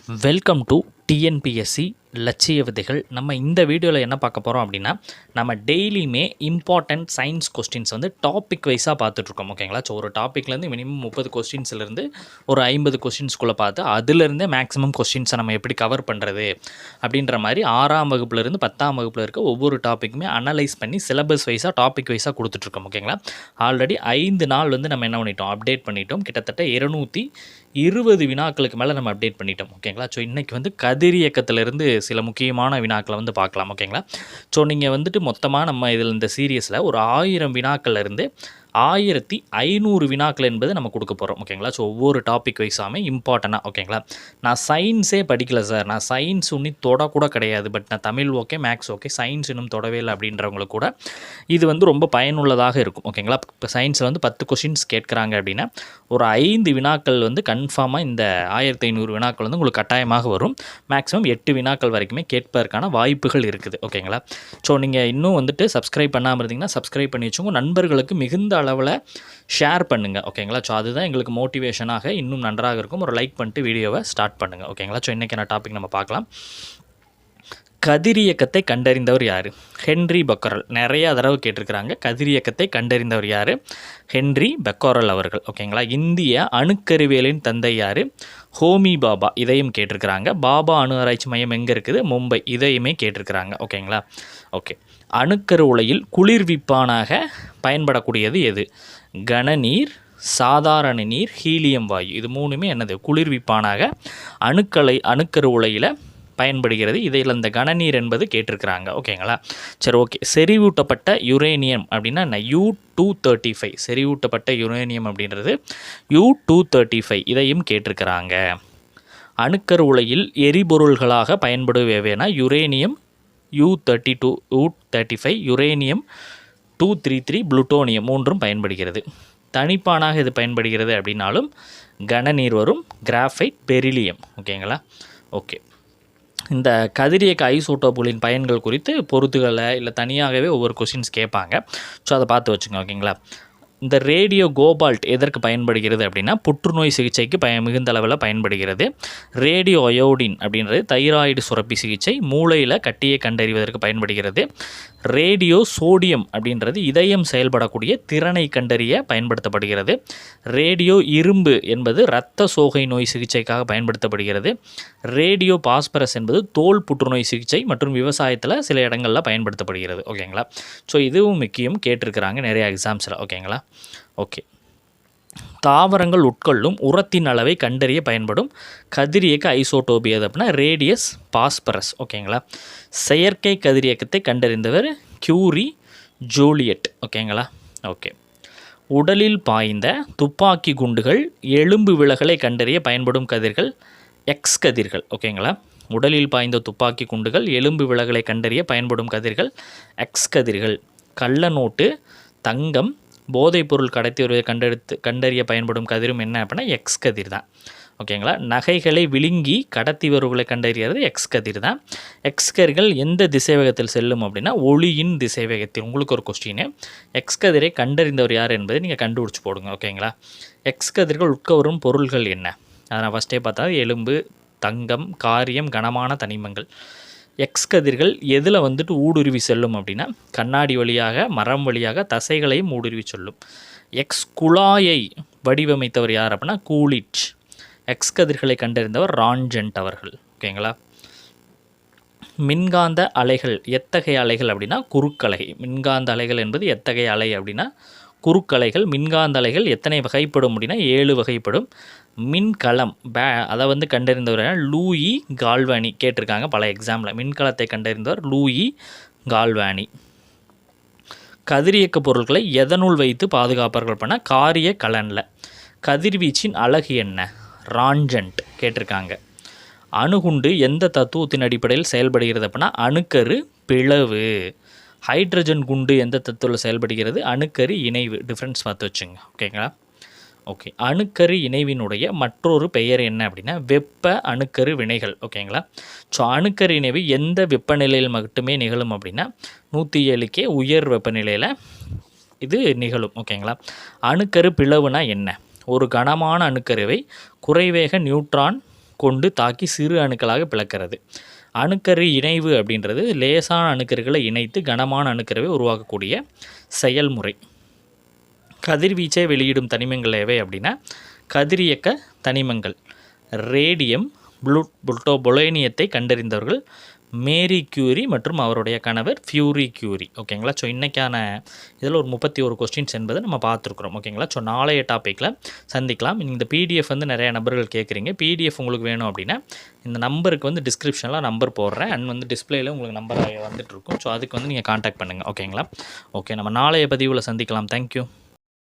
Welcome to TNPSC லட்சிய விதைகள். நம்ம இந்த வீடியோவில் என்ன பார்க்க போகிறோம் அப்படின்னா, நம்ம டெய்லியுமே இம்பார்ட்டன்ட் சயின்ஸ் கொஸ்டின்ஸ் வந்து டாபிக் வைஸாக பார்த்துட்ருக்கோம். ஓகேங்களா? ஸோ ஒரு டாப்பிக்லேருந்து மினிமம் 30 கொஸ்டின்ஸ்லேருந்து ஒரு 50 கொஸ்டின்ஸ்குள்ளே பார்த்து அதுலேருந்தே மேக்ஸிமம் கொஸ்டின்ஸை நம்ம எப்படி கவர் பண்ணுறது அப்படின்ற மாதிரி 6ஆம் வகுப்புலேருந்து 10ஆம் வகுப்பில் இருக்க ஒவ்வொரு டாப்பிக்குமே அனலைஸ் பண்ணி சிலபஸ் வைஸாக டாபிக் வைஸாக கொடுத்துட்ருக்கோம். ஓகேங்களா? ஆல்ரெடி 5 நாள் வந்து நம்ம என்ன பண்ணிட்டோம், அப்டேட் பண்ணிட்டோம். கிட்டத்தட்ட 220 வினாக்களுக்கு மேலே நம்ம அப்டேட் பண்ணிட்டோம். ஓகேங்களா? ஸோ இன்றைக்கி வந்து கதிரியக்கத்திலிருந்து சில முக்கியமான வினாக்களை வந்து பார்க்கலாம். ஓகேங்களா? ஸோ நீங்கள் வந்துட்டு மொத்தமாக நம்ம இதில் இந்த சீரியஸில் ஒரு 1000 வினாக்கள்லேருந்து 1500 வினாக்கள் என்பது நம்ம கொடுக்க போகிறோம். ஓகேங்களா? ஸோ ஒவ்வொரு டாபிக் வைஸாமே இம்பார்ட்டனாக. ஓகேங்களா? நான் சயின்ஸே படிக்கல சார், நான் சயின்ஸ் இன்னும் தொடக்கூட கிடையாது, பட் நான் Tamil okay, maths okay, science இன்னும் தொடவே இல்லை அப்படின்றவங்களுக்கு கூட இது வந்து ரொம்ப பயனுள்ளதாக இருக்கும். ஓகேங்களா? இப்போ சயின்ஸில் வந்து 10 கொஷின்ஸ் கேட்குறாங்க அப்படின்னா ஒரு 5 வினாக்கள் வந்து கன்ஃபார்மாக இந்த 1500 வினாக்கள் வந்து உங்களுக்கு கட்டாயமாக வரும். மேக்ஸிமம் 8 வினாக்கள் வரைக்குமே கேட்பதற்கான வாய்ப்புகள் இருக்குது. ஓகேங்களா? ஸோ நீங்கள் இன்னும் வந்துட்டு சப்ஸ்கிரைப் பண்ணாமல் இருந்தீங்கன்னா சப்ஸ்கிரைப் பண்ணி வச்சுங்க, நண்பர்களுக்கு மிகுந்த அளவில் ஷேர் பண்ணுங்கள். ஓகேங்களா? ஸோ அதுதான் எங்களுக்கு மோட்டிவேஷனாக இன்னும் நன்றாக இருக்கும். ஒரு லைக் பண்ணிட்டு வீடியோவை ஸ்டார்ட் பண்ணுங்கள். ஓகேங்களா? ஸோ இன்றைக்கான டாபிக் நம்ம பார்க்கலாம். கதிரியக்கத்தை கண்டறிந்தவர் யார்? Henry Becquerel. நிறையா தடவை கேட்டிருக்கிறாங்க. கதிரியக்கத்தை கண்டறிந்தவர் யார்? ஹென்றி பெக்கரல் அவர்கள். ஓகேங்களா? இந்திய அணுக்கருவியலின் தந்தை யார்? ஹோமி பாபா. இதையும் கேட்டிருக்கிறாங்க. பாபா அணு ஆராய்ச்சி மையம் எங்கே இருக்குது? மும்பை. இதையுமே கேட்டிருக்கிறாங்க. ஓகேங்களா? ஓகே. அணுக்கரு உலையில் குளிர்விப்பானாக பயன்படக்கூடியது எது? கனநீர், சாதாரண நீர், ஹீலியம் வாயு. இது மூணுமே என்னது? குளிர்விப்பானாக அணுக்கரு உலையில் பயன்படுகிறது. இதில் இந்த கனநீர் என்பது கேட்டிருக்கிறாங்க. ஓகேங்களா? சரி, ஓகே. செறிவூட்டப்பட்ட யுரேனியம் அப்படின்னா என்ன? U-235. செறிவூட்டப்பட்ட யுரேனியம் அப்படின்றது U-235. இதையும் கேட்டிருக்கிறாங்க. அணுக்கரு உலையில் எரிபொருள்களாக பயன்படுவேனா? யுரேனியம் U-35, யுரேனியம் 233, புளுட்டோனியம் மூன்றும் பயன்படுகிறது. தனிப்பானாக இது பயன்படுகிறது அப்படின்னாலும் கனநீர் வரும், கிராஃபைட், பெரிலியம். ஓகேங்களா? ஓகே. இந்த கதிரியக்க ஐசோட்டோப்புகளின் பயன்கள் குறித்து பொறுத்துகளை இல்லை தனியாகவே ஒவ்வொரு கொஸ்டின்ஸ் கேட்பாங்க. ஸோ அதை பார்த்து வச்சுங்க. ஓகேங்களா? இந்த ரேடியோ கோபால்ட் எதற்கு பயன்படுகிறது அப்படின்னா புற்றுநோய் சிகிச்சைக்கு மிகுந்த அளவில் பயன்படுகிறது. ரேடியோ அயோடின் அப்படின்றது தைராய்டு சுரப்பி சிகிச்சை, மூளையில் கட்டியை கண்டறிவதற்கு பயன்படுகிறது. ரேடியோ சோடியம் அப்படின்றது இதயம் செயல்படக்கூடிய திறனை கண்டறிய பயன்படுத்தப்படுகிறது. ரேடியோ இரும்பு என்பது இரத்த சோகை நோய் சிகிச்சைக்காக பயன்படுத்தப்படுகிறது. ரேடியோ பாஸ்பரஸ் என்பது தோல் புற்றுநோய் சிகிச்சை மற்றும் விவசாயத்தில் சில இடங்களில் பயன்படுத்தப்படுகிறது. ஓகேங்களா? ஸோ இதுவும் முக்கியம், கேட்டிருக்கிறாங்க நிறைய எக்ஸாம்ஸில். ஓகேங்களா? ஓகே. தாவரங்கள் உட்கொள்ளும் உரத்தின் அளவை கண்டறிய பயன்படும் கதிரியக்க ஐசோட்டோப் எது அப்படின்னா ரேடியஸ் பாஸ்பரஸ். ஓகேங்களா? செயற்கை கதிரியக்கத்தை கண்டறிந்தவர் கியூரி ஜூலியட். ஓகேங்களா? ஓகே. உடலில் பாய்ந்த துப்பாக்கி குண்டுகள் எலும்பு விலகலை கண்டறிய பயன்படும் கதிர்கள் எக்ஸ் கதிர்கள். ஓகேங்களா? உடலில் பாய்ந்த துப்பாக்கி குண்டுகள் எலும்பு விலகலை கண்டறிய பயன்படும் கதிர்கள் எக்ஸ் கதிர்கள். கள்ள நோட்டு, தங்கம், போதைப்பொருள் கடத்தி வருவதை கண்டறிய பயன்படும் கதிரும் என்ன அப்படின்னா எக்ஸ் கதிர் தான். ஓகேங்களா? நகைகளை விழுங்கி கடத்தி வருவர்களை கண்டறிகிறது எக்ஸ் கதிர் தான். எக்ஸ் கதிர்கள் எந்த திசைவேகத்தில் செல்லும் அப்படின்னா ஒளியின் திசைவேகத்தில். உங்களுக்கு ஒரு கொஸ்டின், எக்ஸ் கதிரை கண்டறிந்தவர் யார் என்பதை நீங்கள் கண்டுபிடிச்சி போடுங்க. ஓகேங்களா? எக்ஸ் கதிர்கள் உட்கவரும் பொருள்கள் என்ன? அதை நான் ஃபஸ்ட்டே பார்த்தா எலும்பு, தங்கம், காரியம், கனமான தனிமங்கள். எக்ஸ் கதிர்கள் எதில் வந்துட்டு ஊடுருவி செல்லும் அப்படின்னா கண்ணாடி வழியாக, மரம் வழியாக, தசைகளையும் ஊடுருவி செல்லும். எக்ஸ் குழாயை வடிவமைத்தவர் யார் அப்படின்னா கூலிட்ஜ். எக்ஸ் கதிர்களை கண்டறிந்தவர் ரான்ஜென்ட் அவர்கள். ஓகேங்களா? மின்காந்த அலைகள் எத்தகைய அலைகள் அப்படின்னா குறுக்கலை. மின்காந்த அலைகள் என்பது எத்தகைய அலை அப்படின்னா குறுக்கலைகள். மின்காந்த அலைகள் எத்தனை வகைப்படும் அப்படின்னா 7 வகைப்படும். மின்கலம் அதை வந்து கண்டறிந்தவர் லூயி கால்வானி. கேட்டிருக்காங்க பல எக்ஸாமில். மின்கலத்தை கண்டறிந்தவர் லூயி கால்வானி. கதிரியக்க பொருட்களை எதனுள் வைத்து பாதுகாப்பார்கள் பண்ண காரிய கலனில். கதிர்வீச்சின் அழகு என்ன? ரான்ஜென்ட். கேட்டிருக்காங்க. அணுகுண்டு எந்த தத்துவத்தின் அடிப்படையில் செயல்படுகிறது அப்படின்னா அணுக்கரு பிளவு. ஹைட்ரஜன் குண்டு எந்த தத்துவத்தில் செயல்படுகிறது? அணுக்கரு இணைவு. டிஃப்ரென்ஸ் பார்த்து வச்சுங்க. ஓகேங்களா? ஓகே. அணுக்கரு இணைவினுடைய மற்றொரு பெயர் என்ன அப்படின்னா வெப்ப அணுக்கரு வினைகள். ஓகேங்களா? ஸோ அணுக்கரு இணைவு எந்த வெப்பநிலையில் மட்டுமே நிகழும் அப்படின்னா 107K உயர் வெப்பநிலையில் இது நிகழும். ஓகேங்களா? அணுக்கரு பிளவுனா என்ன? ஒரு கனமான அணுக்கருவை குறைவேக நியூட்ரான் கொண்டு தாக்கி சிறு அணுக்களாக பிளக்கிறது. அணுக்கரு இணைவு அப்படின்றது லேசான அணுக்கருகளை இணைத்து கனமான அணுக்கருவை உருவாக்கக்கூடிய செயல்முறை. கதிர்வீச்சை வெளியிடும் தனிமங்கள் எவை அப்படின்னா கதிரியக்க தனிமங்கள். ரேடியம், பொலோனியத்தை கண்டறிந்தவர்கள் மேரி கியூரி மற்றும் அவருடைய கணவர் ஃபியூரி கியூரி. ஓகேங்களா. ஸோ இன்றைக்கான இதில் ஒரு 31 கொஸ்டின்ஸ் என்பதை நம்ம பார்த்துருக்குறோம். ஓகேங்களா. ஸோ நாளைய டாப்பிக்கில் சந்திக்கலாம். இந்த பிடிஎஃப் வந்து நிறைய நபர்கள் கேட்குறீங்க. பிடிஎஃப் உங்களுக்கு வேணும் அப்படின்னா இந்த நம்பருக்கு வந்து டிஸ்கிரிப்ஷனில் நம்பர் போடுறேன் அண்ட் வந்து டிஸ்பிளேயில் உங்களுக்கு நம்பர் வந்துட்டுருக்கும். ஸோ அதுக்கு வந்து நீங்கள் காண்டாக்ட் பண்ணுங்கள். ஓகேங்களா. ஓகே, நம்ம நாளைய பதிவில் சந்திக்கலாம். தேங்க்யூ.